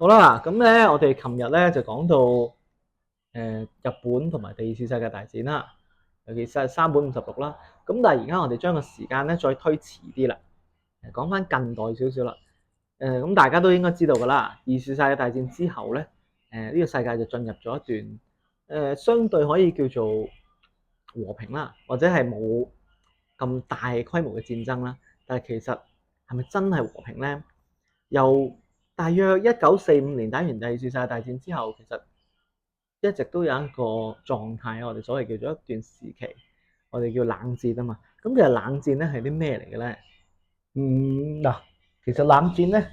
好啦，咁咧我哋琴日咧就講到日本同埋第二次世界大戰啦，尤其是係山本五十六啦。咁但係而家我哋將個時間咧再推遲啲啦，講翻近代少少啦。咁大家都應該知道㗎啦，二次世界大戰之後咧，呢個世界就進入咗一段相對可以叫做和平啦，或者係冇咁大規模嘅戰爭啦。但係其實係咪真係和平咧？由大約1945年打完第二次世界大戰之後，其實一直都有一個狀態，我哋所謂叫做一段時期，我哋叫冷戰啊嘛。咁其實冷戰咧係啲咩嚟嘅咧？嗱，其實冷戰咧，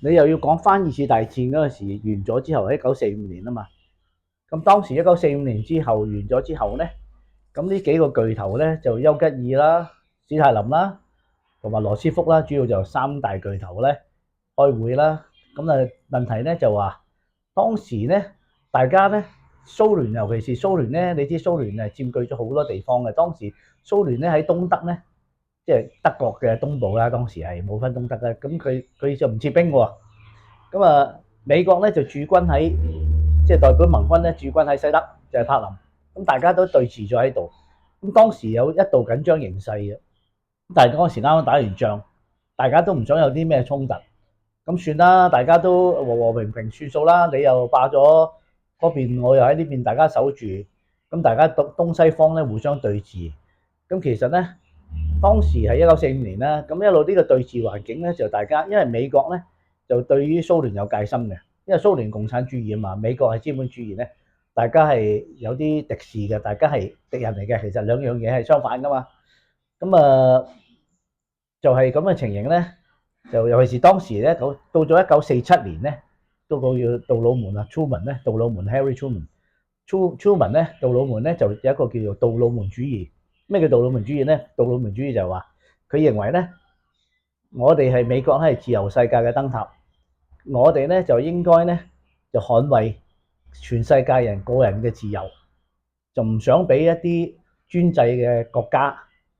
你又要講翻二次大戰嗰陣時完咗之後，喺1945年啊嘛。咁當時1945年之後完咗之後咧，咁呢幾個巨頭咧就丘吉爾啦、史太林啦，同埋羅斯福啦，主要就三大巨頭咧開會啦。咁問題咧就話當時咧大家咧蘇聯尤其是蘇聯咧，你知蘇聯係佔據咗好多地方嘅。當時蘇聯咧喺東德咧。即係德國嘅東部啦，當時係冇分東德嘅，咁佢就唔撤兵喎。咁美國咧就駐軍喺即係代表盟軍咧駐軍喺西德，就係柏林。咁大家都對峙咗喺度。咁當時有一度緊張形勢嘅，但係嗰陣時啱啱打完仗，大家都唔想有啲咩衝突。咁算啦，大家都和和平平算數啦。你又霸咗嗰邊，我又喺呢邊，大家守住。咁大家東西方咧互相對峙。咁其實咧。當時係1945年啦，咁一路呢個對峙環境咧，就大家因為美國咧就對於蘇聯有戒心嘅，因為蘇聯共產主義啊嘛，美國係資本主義咧，大家係有啲敵視嘅，大家係敵人嚟嘅，其實兩樣嘢係相反噶嘛。咁就係咁嘅情形咧，就尤其是當時咧，到咗1947年咧，到叫杜魯門啊 ，Truman 咧，杜魯門 Harry Truman 咧，杜魯門咧就有一個叫做杜魯門主義。咩叫杜魯門主義咧？杜魯門主義就係話，佢認為咧，我哋係美國係自由世界嘅燈塔，我哋咧就應該咧就捍衛全世界人個人嘅自由，就唔想俾一啲專制嘅國家，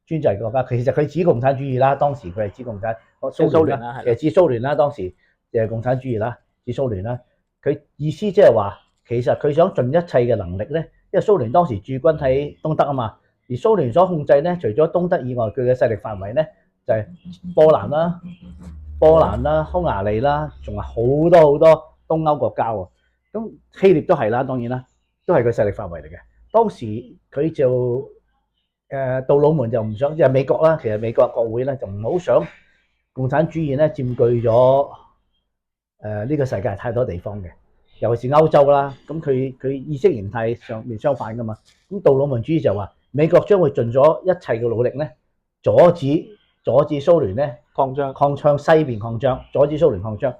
專制國家其實佢指共產主義啦，當時佢係指共產蘇聯啦，其實指蘇聯啦，當時就係共產主義啦，指蘇聯啦。佢意思即係話，其實佢想盡一切嘅能力咧，因為蘇聯當時駐軍喺東德啊嘛。而蘇聯所控制咧，除咗東德以外，佢嘅勢力範圍咧就係波蘭啦、匈牙利啦，仲有好多好多東歐國家喎。咁希臘都係啦，當然啦，都係佢勢力範圍嚟嘅。當時佢就杜魯門就唔想，即係美國啦，其實美國國會咧就唔好想共產主義咧佔據咗呢個世界太多地方嘅，尤其是歐洲啦。咁佢意識形態上面相反噶嘛。咁杜魯門主義就話，美國將會盡咗一切嘅努力咧，阻止蘇聯咧擴張西邊擴張，阻止蘇聯擴張。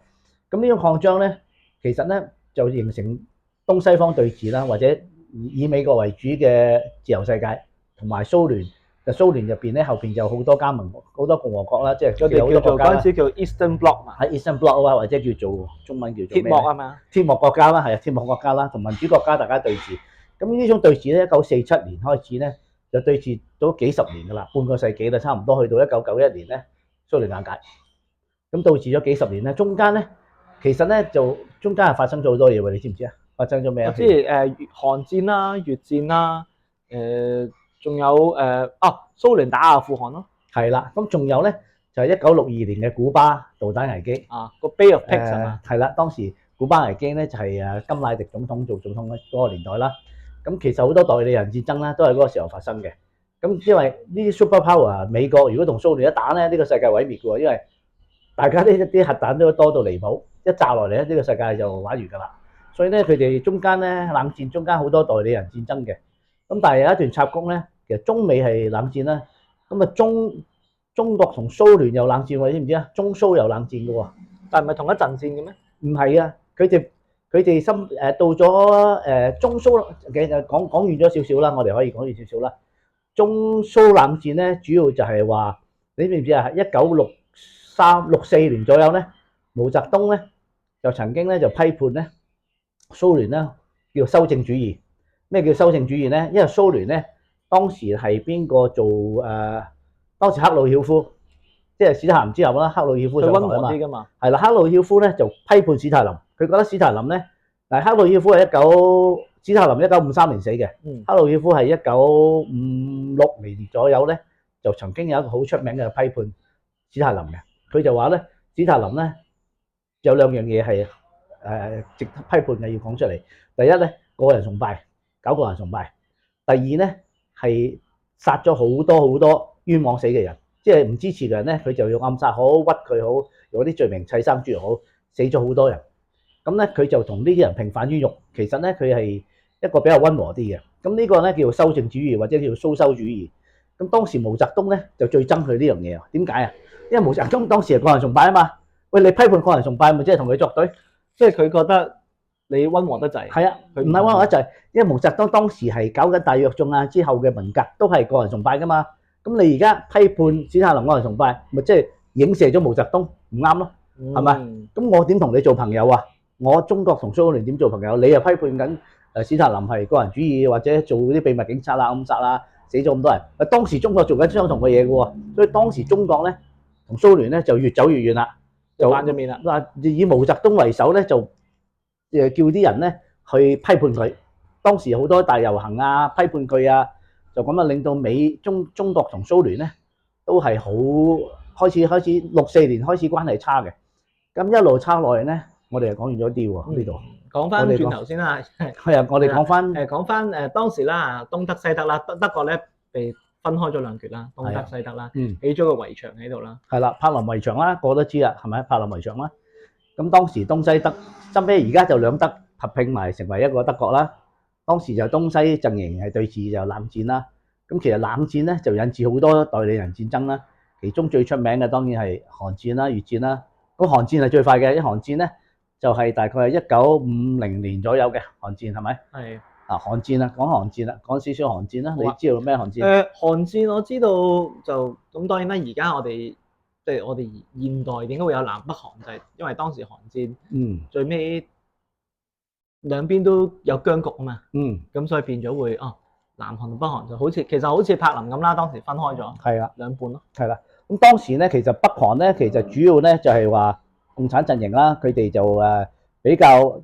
咁呢種擴張咧，其實咧就形成東西方對峙啦，或者以美國為主嘅自由世界，同埋蘇聯。蘇聯入邊咧，後邊就好多加盟、好多共和國啦，即係我哋叫做嗰陣時叫 Eastern Bloc 嘛，喺 Eastern Bloc 啊，或者叫做中文叫做鐵幕啊嘛，鐵幕國家啦，係啊，鐵幕國家啦，同民主國家大家對峙。咁呢種對峙咧，1947年開始咧，就對峙咗幾十年噶啦，半個世紀啦，差唔多去到1991年咧，蘇聯瓦解。咁對峙咗幾十年咧，中間咧，其實咧就中間係發生咗好多嘢喎，你知唔知啊？發生咗咩啊？即係韓戰啦、越戰啦，仲有蘇聯打阿富汗咯。係啦，咁仲有咧就係1962年嘅古巴導彈危機啊，個 Bay of Pigs 係嘛？係啦，當時古巴危機咧就係甘迺迪總統做總統嗰個年代啦。咁其實好多代理人戰爭啦，都係嗰個時候發生嘅。咁因為呢啲 super power 美國如果同蘇聯一打咧，呢個世界毀滅嘅喎，因為大家啲核彈都多到離譜，一炸落嚟咧，呢個世界就玩完㗎啦。所以咧，佢哋中間咧冷戰中間好多代理人戰爭嘅。咁但係有一段插曲咧，其實中美係冷戰啦。咁啊中國同蘇聯又冷戰喎，知唔知啊？中蘇又冷戰嘅喎，但係唔係同一陣線嘅咩？唔係啊，佢哋到咗中蘇嘅講遠咗少少啦，我哋可以講遠少少啦。中蘇冷戰咧，主要就係話你知唔知啊？1963、64年左右咧，毛澤東咧就曾經咧就批判咧蘇聯咧叫修正主義。咩叫修正主義咧？因為蘇聯咧當時係邊個做當時赫魯曉夫即係史太林之後啦，克魯曉夫佢溫上台啊嘛，和啲㗎嘛。係啦，克魯曉夫咧就批判史太林，佢覺得史太林咧，嗱克魯曉夫係史太林1953年死嘅，克魯曉夫係1956年左右咧，就曾經有一個好出名嘅批判史太林嘅，佢就話咧史太林咧有兩樣嘢係值得批判嘅，要講出嚟。第一咧個人崇拜，搞個人崇拜；第二咧係殺咗好多冤枉死嘅人，即係唔支持嘅人咧，佢就用暗殺好、屈佢好，用啲罪名砌生豬好，死咗好多人。咁咧佢就同呢啲人平反於獄。其實咧佢係一個比較溫和啲嘅。咁呢個咧叫做修正主義或者叫做蘇修主義。咁當時毛澤東咧就最憎佢呢樣嘢。點解啊？因為毛澤東當時係個人崇拜啊嘛。喂，你批判個人崇拜，咪即係同佢作對？即係佢覺得你溫和得滯。係啊，唔係溫和得滯，因為毛澤東當時係搞緊大躍進啊之後嘅文革，都係個人崇拜噶嘛。咁你而家批判史太林個人崇拜，咪即係影射咗毛澤東，唔啱咯，係咪？咁我點同你做朋友啊？我中國同蘇聯點做朋友？你又批判緊史太林係個人主義，或者做啲秘密警察啦、暗殺啦，死咗咁多人。當時中國做緊相同嘅嘢嘅喎，所以當時中國咧同蘇聯咧就越走越遠啦，就反咗面啦。嗱，以毛澤東為首咧，就叫啲人咧去批判佢。當時好多大遊行啊，批判佢啊，就咁啊，令到中國同蘇聯咧都係好開始64年開始關係差嘅。咁一路差落嚟咧，我哋就講完咗啲喎呢度。講翻轉頭先啦，係啊，我哋講翻當時啦，東德西德啦，德國咧被分開咗兩橛啦，東德西德啦，起咗個圍牆喺度啦。係啦，柏林圍牆啦，個個都知啦，係咪？柏林圍牆啦。咁當時東西德，後尾而家就兩德合併埋成為一個德國啦。當時就東西陣營係對峙，就冷戰啦。咁其實冷戰咧就引致好多代理人戰爭啦。其中最出名嘅當然係韓戰啦、越戰啦。咁韓戰係最快嘅，因為韓戰咧就係大概係1950年左右嘅韓戰，係咪？係。啊，韓戰啦，講韓戰啦，講少少韓戰啦。你知道咩韓戰？韓戰我知道就咁，當然啦。而家我哋即係我哋現代點解會有南北韓，就係因為當時韓戰最尾兩邊都有僵局啊嘛。咁所以變咗會南韓同北韓就其實好似柏林咁啦，當時分開咗，係啦，兩半咯。係啦。咁當時咧，其實北韓咧，其實主要咧就係話共產陣營啦，佢哋就比較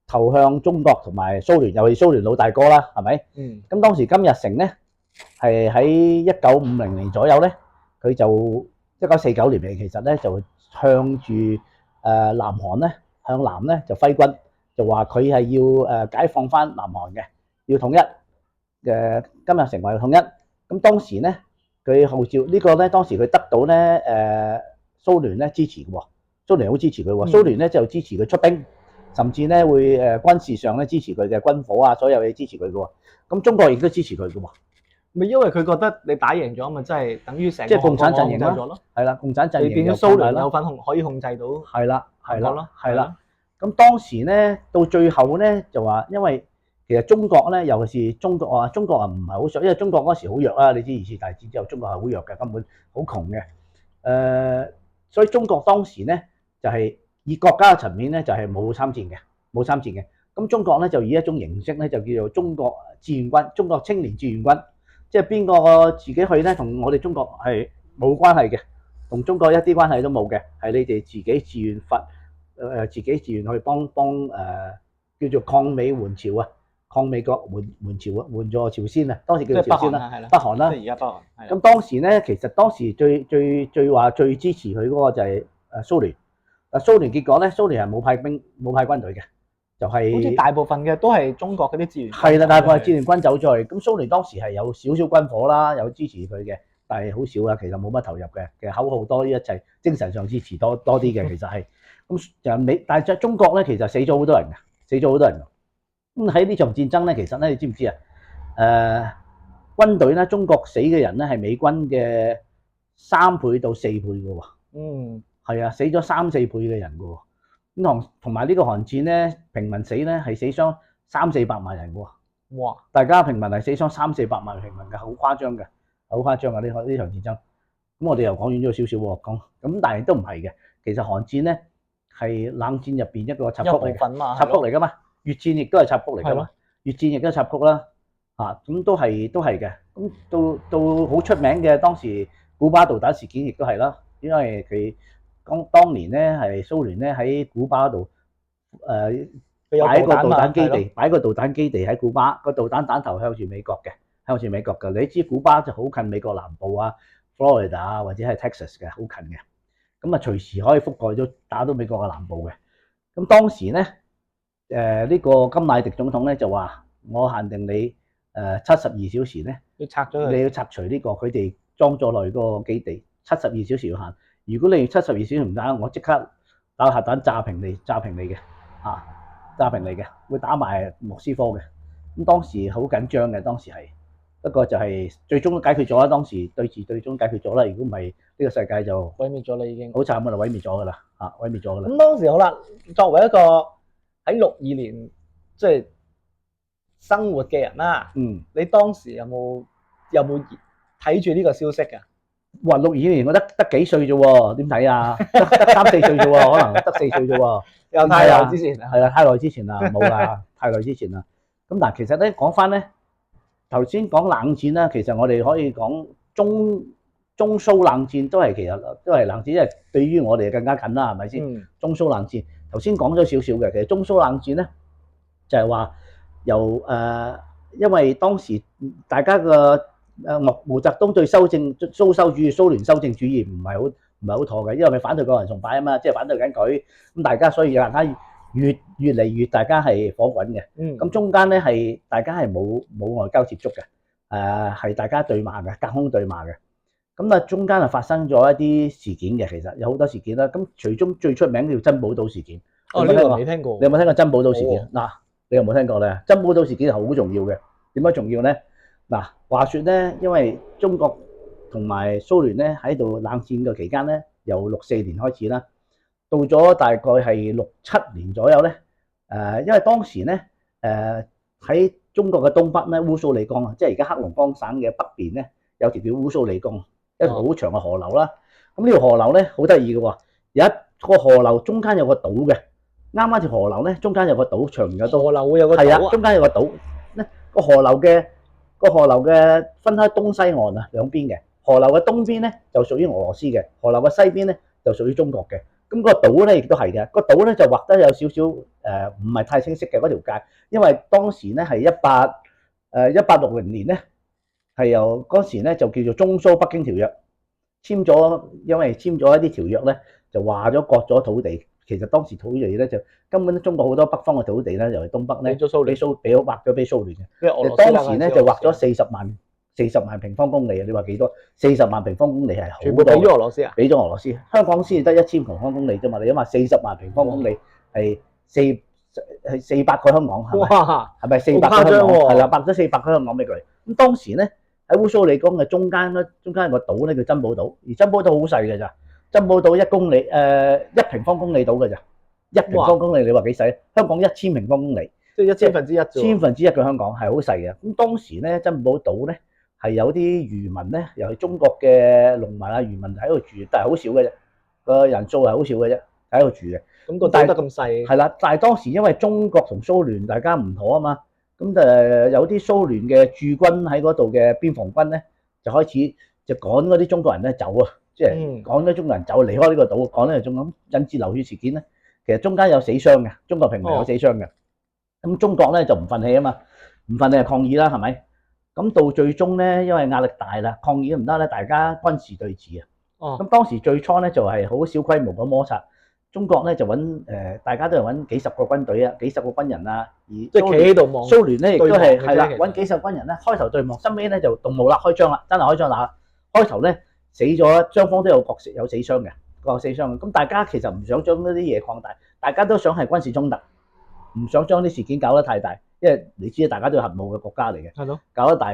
投向中國同埋蘇聯，尤其蘇聯老大哥啦，係咪？咁當時金日成咧係喺1950年左右咧，佢就1949年嚟，其實咧就向住南韓咧向南咧就揮軍，就話佢係要解放翻南韓嘅，要統一金日成話要統一。咁當時咧，佢號召呢個咧，當時佢得到咧蘇聯咧支持嘅喎，蘇聯好支持佢喎，蘇聯咧就支持佢出兵，甚至咧會軍事上咧支持佢嘅軍火啊，所有嘢支持佢嘅喎。咁中國亦都支持佢嘅喎。咪因為佢覺得你打贏咗，咪真係等於成即係共產陣營啦，係啦，共產陣營你變咗蘇聯有份可以控制到，係啦，係啦。咁當時咧到最後咧就話，因為其實中國咧，尤其是中國唔係好弱，因為中國嗰時好弱啦。你知二次大戰之後，中國係好弱嘅，根本好窮嘅。所以中國當時咧就係以國家嘅層面咧就係冇參戰嘅。咁中國咧就以一種形式咧就叫做中國志願軍、中國青年志願軍，即係邊個自己去咧，同我哋中國係冇關係嘅，同中國一啲關係都冇嘅，係你哋自己自願自己自願去幫叫做抗美援朝啊。抗美國援朝啊，援助朝鮮啊，當時叫朝鮮啦，北韓啦。即係而家北韓。咁當時咧，其實當時最支持佢嗰個就係蘇聯。蘇聯結果咧，蘇聯係冇派軍隊嘅，就係好似大部分嘅都係中國嗰啲志願軍。係啦，大部分係志願軍走咗去。咁蘇聯當時係有少少軍火啦，有支持佢嘅，但係好少啦，其實冇乜投入嘅。其實口號多啲，一切精神上支持多啲嘅，其實係。咁但係中國咧，其實死咗好多人嘅，咁喺呢場戰爭咧，其實咧，你知唔知啊？軍隊咧，中國死嘅人咧係美軍嘅3倍到4倍嘅喎。係啊，死咗3、4倍嘅人嘅喎。咁同埋呢個韓戰咧，平民死咧係死傷300-400萬人嘅喎。哇！大家平民係死傷300-400萬平民嘅，好誇張嘅，好誇張啊！呢場戰爭。咁我哋又講遠咗少少喎，咁但係都唔係嘅。其實韓戰咧係冷戰入邊一個插曲嚟嘅，插曲嚟㗎嘛。越戰亦都係插曲嚟㗎嘛，越戰亦都係插曲啦，咁都係嘅。咁到好出名嘅當時古巴導彈事件亦都係啦，因為佢當年咧係蘇聯咧喺古巴嗰度擺個導彈基地，擺個導彈基地喺古巴，個導彈彈頭向住美國嘅，向住美國嘅。你知古巴就好近美國南部啊，Florida 啊或者係 Texas 嘅，好近嘅。咁啊隨時可以覆蓋到打到美國嘅南部嘅。咁當時咧呢個甘乃迪總統咧就話：我限定你72小時咧，要拆咗佢，你要拆除呢個佢哋裝咗落去嗰個基地72小時要限。如果你72小時唔打，我即刻打核彈炸平你嘅啊！炸平你嘅，會打埋莫斯科嘅。咁當時好緊張嘅，當時係不過就係最終都解決咗啦。當時對峙最終解決咗啦。如果唔係呢個世界就毀滅咗啦已經。好慘噶啦，毀滅咗噶啦嚇，毀滅咗噶啦。咁當時好啦，作為一個喺62年即係生活嘅人啦，你當時有冇睇住呢個消息㗎？哇！62年我得幾歲啫喎？點睇啊？得3、4歲啫喎，可能得4歲啫喎。又太耐之前啦，係啦，太耐之前啦，冇啦，太耐之前啦。咁但係其實咧講翻咧，頭先講冷戰啦，其實我哋可以講中蘇冷戰都係其實都係冷戰，因為對於我哋更加近啦，係咪先？中蘇冷戰頭先講咗少少嘅，其實中蘇冷戰咧就係話由因為當時大家嘅毛澤東對蘇修主義、蘇聯修正主義唔係好妥嘅，因為佢反對個人崇拜啊嘛，即係反對緊佢，咁大家所以大家越嚟越大家係火滾嘅。咁中間咧係大家係冇外交接觸嘅，係大家對罵嘅，隔空對罵嘅。咁啊中間啊發生咗一啲事件嘅，其實有好多事件啦。咁其中最出名叫珍寶島事件。哦，呢個未聽過。你有冇聽過珍寶島事件？嗱，你有冇聽過咧？珍寶島事件係好重要嘅。點解重要咧？嗱，話說咧，因為中國同埋蘇聯咧喺度冷戰嘅期間咧，由64年開始啦，到咗大概係67年左右咧，因為當時咧喺中國嘅東北咧，烏蘇里江啊，即係而家黑龍江省嘅北邊咧，有條叫烏蘇里江，一條好長嘅河流啦。咁呢條河流咧好得意嘅喎，有一個河流中間有個島嘅，啱啱條河流咧中間有個島，長嘅島。河流會有個島啊？中間有個島咧，個河流嘅分開東西岸啊兩邊嘅。河流嘅東邊咧就屬於俄羅斯嘅，河流嘅西邊咧就屬於中國嘅。咁個島咧亦都係嘅，個島咧就畫得有少少唔係太清晰嘅嗰條界，因為當時咧係1860年咧係由嗰時咧就叫做中蘇北京條約簽咗，因為簽咗一啲條約咧就話咗割咗土地。其實當時土地咧就根本中國好多北方嘅土地咧，就係東北咧劃咗俾蘇聯嘅。當時咧就劃咗40萬平方公里啊！你話幾多？40萬平方公里係好多。全部俾咗俄羅斯啊？俾咗俄羅斯，香港先至得1000平方公里啫嘛。你諗下40萬平方公里係400個香港，係咪？係咪400個香港？係啦，劃咗400個香港俾佢。咁當時咧喺烏蘇里江嘅中間有個島咧叫珍寶島，而珍寶島好細嘅咋。珍寶島1公里1平方公里到嘅咋，1平方公里你話幾細？香港1000平方公里，即係1/1000啫。1/1000嘅香港係好細嘅。咁當時咧珍寶島咧係有啲漁民咧，又係中國嘅農民啊漁民喺度住，但係好少嘅啫，個人數係好少嘅啫，喺度住嘅。咁個島得咁細？係啦，但係當時因為中國同蘇聯大家唔妥啊嘛，咁有啲蘇聯嘅駐軍喺嗰度嘅邊防軍咧，就開始就趕嗰啲中國人咧走啊。即係趕咗中國人走離開呢個島，趕咧就咁引致流血事件咧。其實中間有死傷嘅，中國平民有死傷嘅。咁中國咧就唔忿氣啊嘛，唔忿氣就抗議啦，係咪？咁到最終咧，因為壓力大啦，抗議都唔得咧，大家軍事對峙啊。咁當時最初咧就係好小規模嘅摩擦，中國咧就揾大家都係揾幾十個軍隊啊，幾十個軍人啊，而即係企喺度望。蘇聯咧亦都係啦，揾幾十軍人咧，開頭對望，後尾咧就動武啦，開槍啦，真係開槍啦。開頭咧。死咗，雙方都有各有死傷嘅，各有死傷嘅。咁大家其實唔想將呢啲嘢擴大，大家都想係軍事衝突，唔想將啲事件搞得太大，因為你知大家都係核武嘅國家嚟嘅。係咯。搞得大，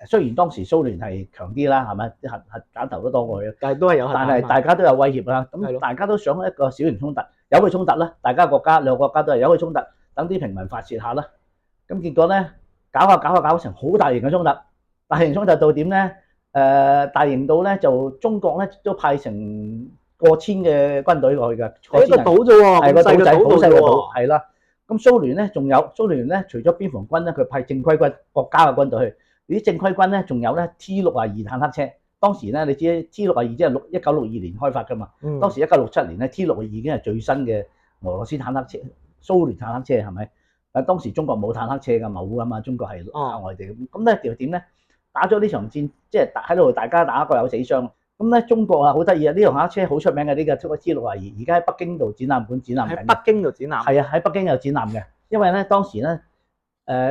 雖然當時蘇聯係強啲啦，係咪？啲核彈頭都多過佢，但係都係有。但係大家都有威脅啦。咁大家都想一個小型衝突，有佢衝突啦。大家兩個國家都係有佢衝突，等啲平民發泄下啦。咁結果咧，搞成好大型嘅衝突，大型衝突到點咧？大型到咧就中國咧都派成過千嘅軍隊過去嘅，一個島啫喎，係個島仔，好細個島，係啦。咁蘇聯咧除咗邊防軍咧，佢派正規軍國家嘅軍隊去。啲正規軍咧仲有咧 T62坦克車，當時咧，你知 T62即係1962年開發㗎嘛。當時1967年咧 T62已經係最新嘅俄羅斯坦克車、蘇聯坦克車係咪？但當時中國冇坦克車㗎，冇㗎嘛，中國係靠外地咁。咁咧就點咧？打咗呢場戰，即係喺度大家打各有死傷。咁咧中國啊好得意啊，呢輛坦克車好出名嘅呢個T62，而家喺北京度展覽館展覽緊。喺北京度展覽。係啊，喺北京有展覽嘅，因為咧當時咧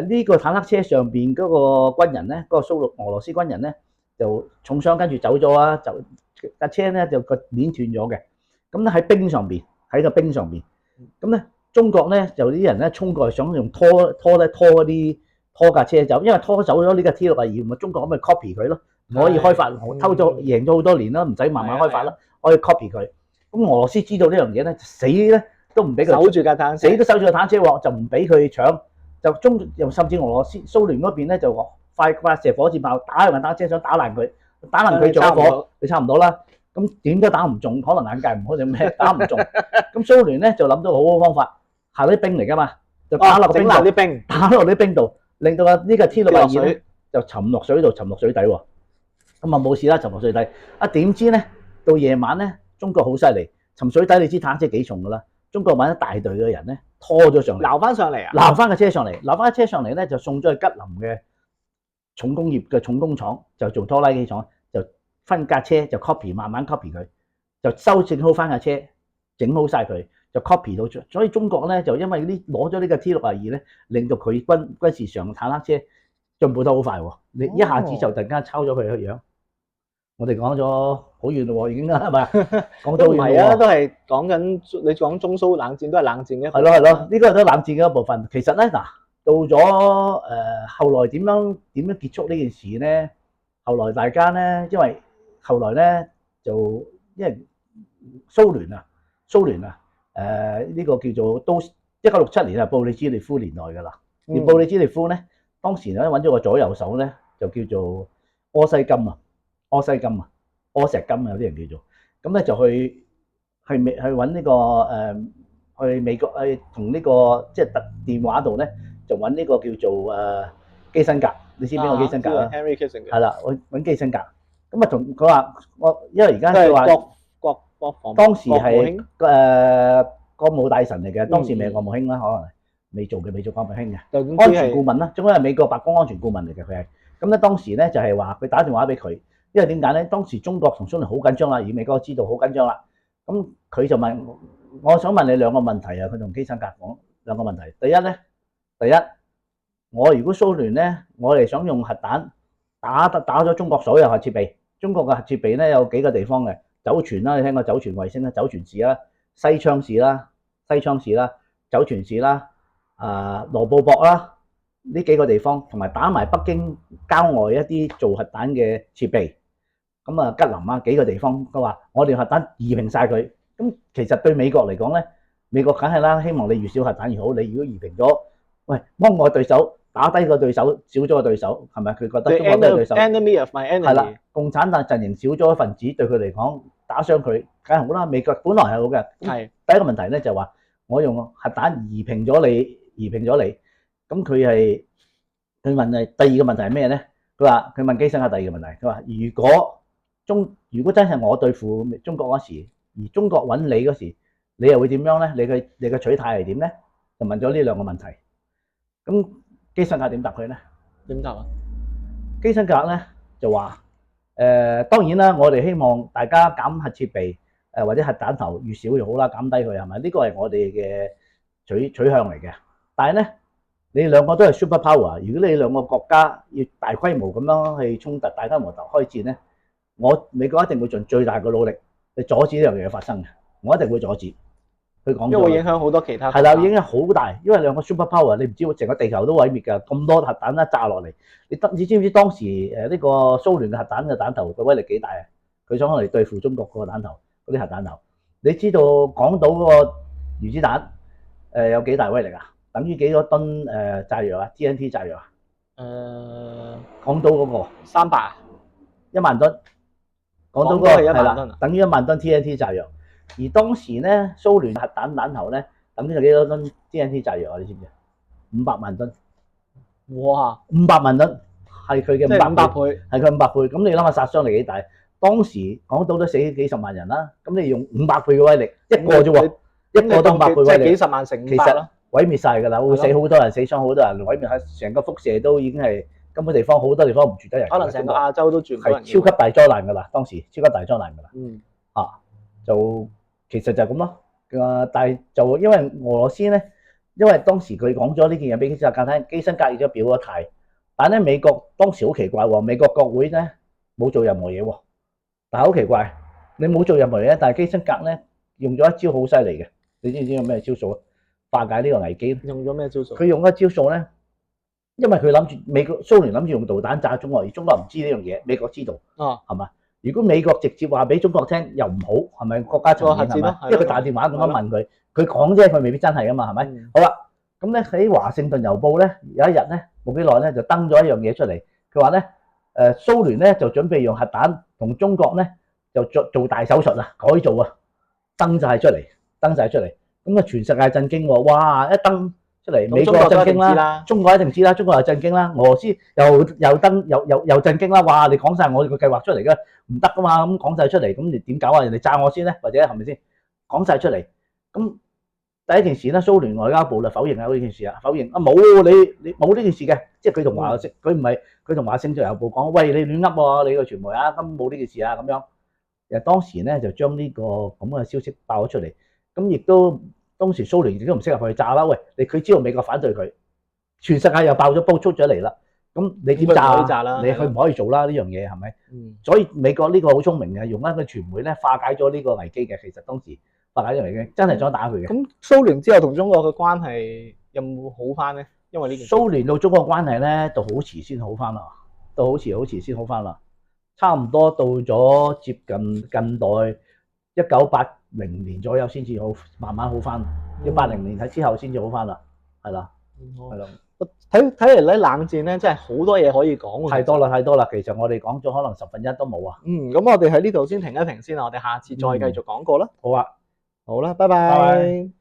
呢個坦克車上邊嗰個軍人咧，嗰個俄羅斯軍人咧就重傷跟住走咗啊，就架車咧就個鏈斷咗嘅。咁咧喺冰上邊，喺個冰上邊。咁咧中國咧就啲人咧衝過去想用拖架車走，因為拖走咗呢個 T62，咪中國咁咪 copy 佢咯，可以開發偷咗贏咗好多年啦，唔使慢慢開發啦，可以 copy 佢。咁俄羅斯知道呢樣嘢咧，死咧都唔俾佢守住架坦克，死都守住架坦克車喎，就唔俾佢搶。又甚至俄羅斯蘇聯嗰邊咧就發射火箭炮打架坦克車，想打爛佢，打爛佢着咗火，你差唔多啦。咁點都打唔中，可能眼界唔好定咩，打唔中。咁蘇聯咧就諗到好好方法，下啲冰嚟㗎嘛，就打落冰度，打落啲冰度。令到呢個 T62咧就沉落水度，沉落水底喎。咁啊冇事啦，沉落水底。點知咧到夜晚咧，中國好犀利，沉水底你知坦克車幾重㗎啦。中國揾一大隊嘅人咧拖咗上嚟，撈翻上嚟啊！撈翻架車上嚟，撈翻架車上嚟咧就送咗去吉林嘅重工業嘅重工廠，就做拖拉機廠，就分架車就 copy， 慢慢 copy 佢，就修正好翻架車，整好晒佢。就 copy 到出，所以中國咧就因為攞咗呢個 T62咧，令到佢軍事上坦克車進步得好快喎。你一下子就突然間抄咗佢個樣。我哋講咗好遠咯喎，已經係咪？講到唔係啊，都係講緊你講中蘇冷戰都係冷戰嘅。係咯係咯，呢個都係冷戰嘅一部分。其實咧嗱，到咗後來點樣結束呢件事咧？後來大家咧，因為後來咧就因為蘇聯啊。呢個叫做都1967年啊，布里茲列夫年代㗎啦。而布里茲列夫咧，當時咧揾咗個左右手咧，就叫做柯石金啊，有啲人叫做。咁咧就去揾呢個去美國同呢個即係電話度咧，就揾呢個叫做基辛格。你知邊個基辛格啊？Henry Kissinger。係啦，揾基辛格。咁啊同佢話因為而家佢話。當時係國務大臣嚟嘅，當時未係國務卿啦，可能未做國務卿嘅安全顧問啦，總之係美國白宮安全顧問嚟嘅佢係。咁咧當時咧就係話佢打電話俾佢，因為點解咧？當時中國同蘇聯好緊張啦，而美國知道好緊張啦。咁佢就問我想問你兩個問題啊，佢同基辛格講兩個問題。第一，我如果蘇聯咧，我哋想用核彈打咗中國所有核設備，中國嘅核設備咧有幾個地方嘅。酒泉啦，你聽過酒泉衛星啦、酒泉市啦、西昌市啦、酒泉市啦、羅布泊啦，呢幾個地方，同埋打埋北京郊外一啲做核彈嘅設備，咁啊吉林啊幾個地方，佢話我哋核彈夷平晒佢。咁其實對美國嚟講咧，美國梗係啦，希望你越少核彈越好。你如果夷平咗，喂，幫我對手打低個對手，少咗個對手，係咪？佢覺得中國都係對手。Enemy of my enemy。係啦，共產黨陣營少咗一份子，對佢嚟講。打傷佢梗係好啦，美國本來係好嘅。係第一個問題咧就話我用核彈夷平咗你。咁佢問你第二個問題係咩咧？佢問基辛格第二個問題，佢話如果真係我對付中國嗰時，而中國揾你嗰時，你又會點樣咧？你嘅取態係點咧？就問咗呢兩個問題。咁基辛格點答佢咧？點答啊？基辛格咧就話。當然啦，我哋希望大家減核設備，或者核彈頭越少越好啦，減低佢係咪？呢個係我哋嘅取向嚟嘅。但係咧，你兩個都係 super power， 如果你兩個國家要大規模咁樣去衝突，大規模開戰咧，美國一定會盡最大嘅努力去阻止呢樣嘢發生嘅。我一定會阻止。佢講因為會影響好多其他係啦，影響好大，因為兩個 super power， 你唔知成個地球都毀滅㗎，咁多核彈一炸落嚟，你知唔知當時呢個蘇聯嘅核彈嘅彈頭嘅威力幾大啊？佢想嚟對付中國個彈頭嗰啲核彈頭，你知道港島嗰個原子彈有幾大威力啊？等於幾多噸炸藥啊 ？TNT 炸藥啊？港島嗰個300，1萬噸，港島嗰個係啦，等於1萬噸 TNT 炸藥。而當時咧，蘇聯核彈頭咧，等於有幾多噸 TNT 炸藥啊？你知唔知？500萬噸。哇！500萬噸係佢嘅500倍，係佢500倍。咁你諗下殺傷力幾大？當時港島都死幾十萬人啦，咁你用500倍嘅威力，一個啫喎，一個都500倍即係威力，幾十萬乘其500咯。實毀滅晒㗎啦，會死好多人，死傷好多人，毀滅係成個輻射都已經係根本地方好多地方唔住得人，可能成個亞洲都住唔到係人。超級大災難㗎啦，當時超級大災難㗎啦。就其實就係咁咯。但係就因為俄羅斯咧，因為當時佢講咗呢件嘢俾基辛格聽，基辛格亦都表咗態。但係咧美國當時好奇怪喎，美國國會咧冇做任何嘢喎。但係好奇怪，你冇做任何嘢，但係基辛格咧用咗一招好犀利嘅，你知唔知用咩招數啊？化解呢個危機。用咗咩招數？佢用嘅招數咧，因為佢諗住美國蘇聯諗住用導彈炸中國，而中國唔知呢樣嘢，美國知道，係嘛？如果美國直接話俾中國聽又唔好，係咪國家層面係咪？因為佢打電話咁樣問佢，佢講啫，佢未必真係噶嘛，係咪？好啦，咁咧喺華盛頓郵報咧有一日咧冇幾耐咧就登咗一樣嘢出嚟，佢話咧蘇聯咧就準備用核彈同中國咧就做大手術啊，改造啊，登晒出嚟，咁啊全世界震驚喎，哇！一登出嚟，美國震驚啦，中國一定知啦，中國又震驚啦，俄羅斯又震驚啦，哇！你講晒我個計劃出嚟嘅，唔得噶嘛，咁講晒出嚟，咁你點搞啊？人哋炸我先咧，或者係咪先？講晒出嚟，咁第一件事咧，蘇聯外交部就否認啊呢件事啊，否認啊冇你冇呢件事嘅，即係佢同華盛佢唔係佢同華盛頓郵報講，喂你亂噏喎，你個傳媒啊，根本冇呢件事啊咁樣。誒當時咧就將呢個咁嘅消息爆咗出嚟，咁亦都。當時蘇聯亦都唔適合去炸啦，喂！佢知道美國反對佢，全世界又爆咗煲出咗嚟啦，咁你點炸啊？你佢唔可以做啦呢樣嘢係咪？所以美國呢個好聰明嘅，用一個傳媒咧化解咗呢個危機嘅。其實當時化解咗危機，真係想打佢嘅。咁蘇聯之後同中國嘅關係有冇好翻咧？因為呢件蘇聯到中國關係咧，到好遲先好翻啦，到好遲先好翻啦，差唔多到咗接近近代1980年左右先至好，慢慢好翻。要80年之後先至好翻啦，係啦，係啦。睇嚟咧，冷戰咧真係好多嘢可以講喎。太多啦，其實我哋講咗可能1/10都冇啊。咁我哋喺呢度先停一停先，我哋下次再繼續講過啦。好啊，好啦，拜拜。